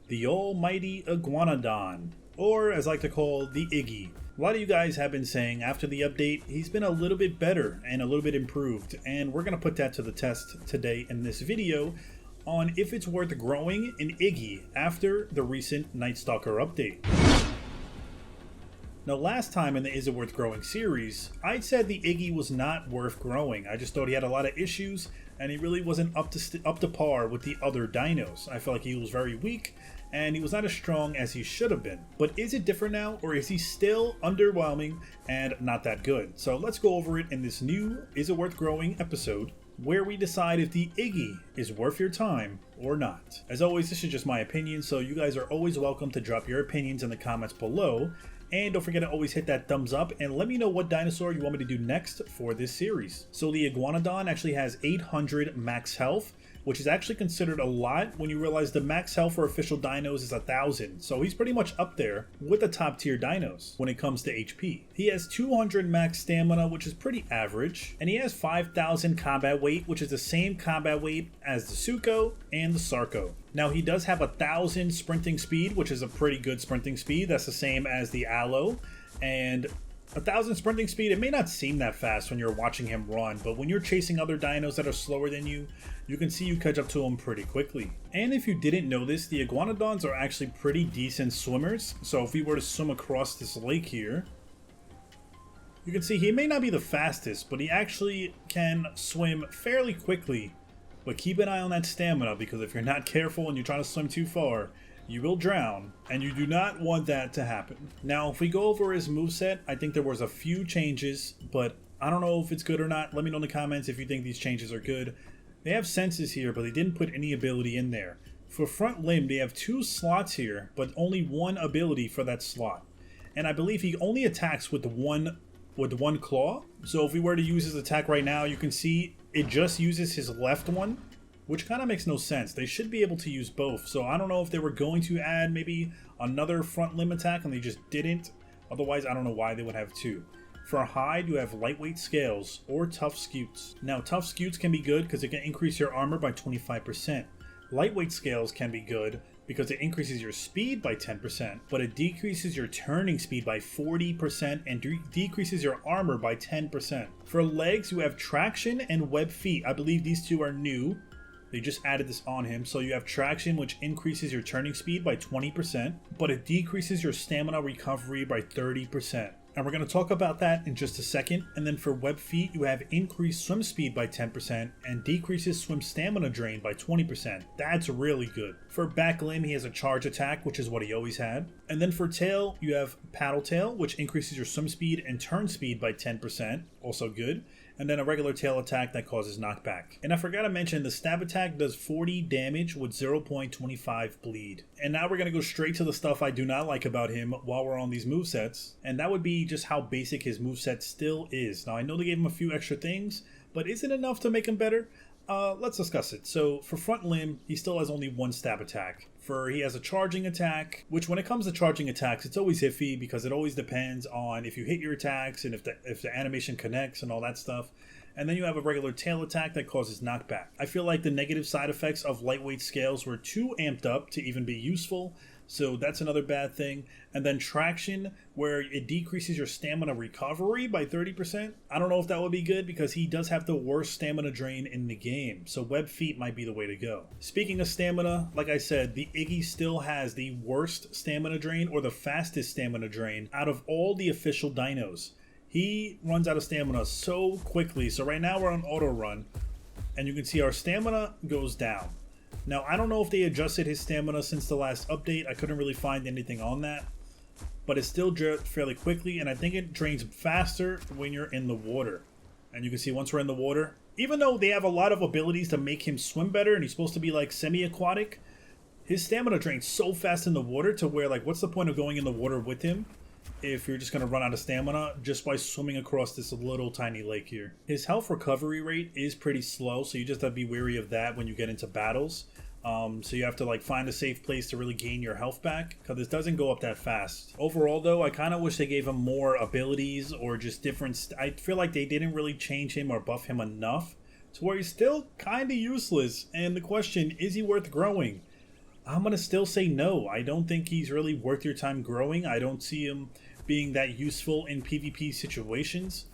the almighty Iguanodon, or as I like to call, the Iggy. A lot of you guys have been saying after the update, he's been a little bit better and a little bit improved, and we're going to put that to the test today in this video on if it's worth growing an Iggy after the recent Night Stalker update. Now last time in the Is It Worth Growing series, I said the Iggy was not worth growing. I just thought he had a lot of issues and he really wasn't up to par with the other dinos. I felt like he was very weak and he was not as strong as he should have been. But is it different now, or is he still underwhelming and not that good? So let's go over it in this new Is It Worth Growing episode, where we decide if the Iggy is worth your time or not. As always, this is just my opinion, so you guys are always welcome to drop your opinions in the comments below. And don't forget to always hit that thumbs up and let me know what dinosaur you want me to do next for this series. So the Iguanodon actually has 800 max health, which is actually considered a lot when you realize the max health for official dinos is 1,000. So he's pretty much up there with the top tier dinos when it comes to HP. He has 200 max stamina, which is pretty average. And he has 5,000 combat weight, which is the same combat weight as the Suko and the Sarco. Now he does have 1,000 sprinting speed, which is a pretty good sprinting speed. That's the same as the Aloe. And 1,000 sprinting speed, it may not seem that fast when you're watching him run, but when you're chasing other dinos that are slower than you, you can see you catch up to them pretty quickly. And if you didn't know this, the Iguanodons are actually pretty decent swimmers. So if we were to swim across this lake here, you can see he may not be the fastest, but he actually can swim fairly quickly. But keep an eye on that stamina, because if you're not careful and you're trying to swim too far, you will drown, and you do not want that to happen. Now, if we go over his moveset, I think there was a few changes, but I don't know if it's good or not. Let me know in the comments if you think these changes are good. They have senses here, but they didn't put any ability in there. For front limb, they have 2 slots here, but only 1 ability for that slot. And I believe he only attacks with one claw. So if we were to use his attack right now, you can see it just uses his left one, which kind of makes no sense. They should be able to use both. So I don't know if they were going to add maybe another front limb attack and they just didn't. Otherwise, I don't know why they would have 2. For hide, you have lightweight scales or tough scutes. Now, tough scutes can be good because it can increase your armor by 25%. Lightweight scales can be good because it increases your speed by 10%, but it decreases your turning speed by 40% and decreases your armor by 10%. For legs, you have traction and web feet. I believe these 2 are new. They just added this on him. So you have traction, which increases your turning speed by 20%, but it decreases your stamina recovery by 30%. And we're going to talk about that in just a second. And then for web feet, you have increased swim speed by 10% and decreases swim stamina drain by 20%. That's really good. For back limb, he has a charge attack, which is what he always had. And then for tail, you have paddle tail, which increases your swim speed and turn speed by 10%. Also good. And then a regular tail attack that causes knockback. And I forgot to mention, the stab attack does 40 damage with 0.25 bleed. And now we're going to go straight to the stuff I do not like about him while we're on these movesets. And that would be just how basic his moveset still is. Now I know they gave him a few extra things, but is it enough to make him better? Let's discuss it. So for front limb, he still has only 1 stab attack. He has a charging attack, which when it comes to charging attacks, it's always iffy because it always depends on if you hit your attacks and if the animation connects and all that stuff. And then you have a regular tail attack that causes knockback. I feel like the negative side effects of lightweight scales were too amped up to even be useful. So that's another bad thing. And then traction, where it decreases your stamina recovery by 30%. I don't know if that would be good because he does have the worst stamina drain in the game. So web feet might be the way to go. Speaking of stamina, like I said, the Iggy still has the worst stamina drain, or the fastest stamina drain, out of all the official dinos. He runs out of stamina so quickly. So right now we're on auto run and you can see our stamina goes down. Now, I don't know if they adjusted his stamina since the last update. I couldn't really find anything on that. But it still drains fairly quickly, and I think it drains faster when you're in the water. And you can see once we're in the water, even though they have a lot of abilities to make him swim better, and he's supposed to be like semi-aquatic, his stamina drains so fast in the water to where, like, what's the point of going in the water with him if you're just going to run out of stamina just by swimming across this little tiny lake here. His health recovery rate is pretty slow, so you just have to be wary of that when you get into battles. So you have to like find a safe place to really gain your health back, because this doesn't go up that fast. Overall though, I kind of wish they gave him more abilities or just different. I feel like they didn't really change him or buff him enough to where he's still kind of useless. And the question, is he worth growing? I'm going to still say no. I don't think he's really worth your time growing. I don't see him being that useful in PvP situations.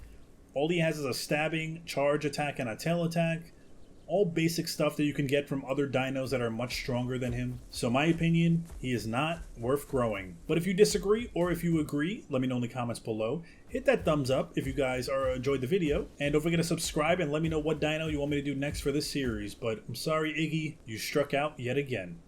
All he has is a stabbing, charge attack, and a tail attack. All basic stuff that you can get from other dinos that are much stronger than him. So my opinion, he is not worth growing. But if you disagree or if you agree, let me know in the comments below. Hit that thumbs up if you guys enjoyed the video. And don't forget to subscribe and let me know what dino you want me to do next for this series. But I'm sorry, Iggy, you struck out yet again.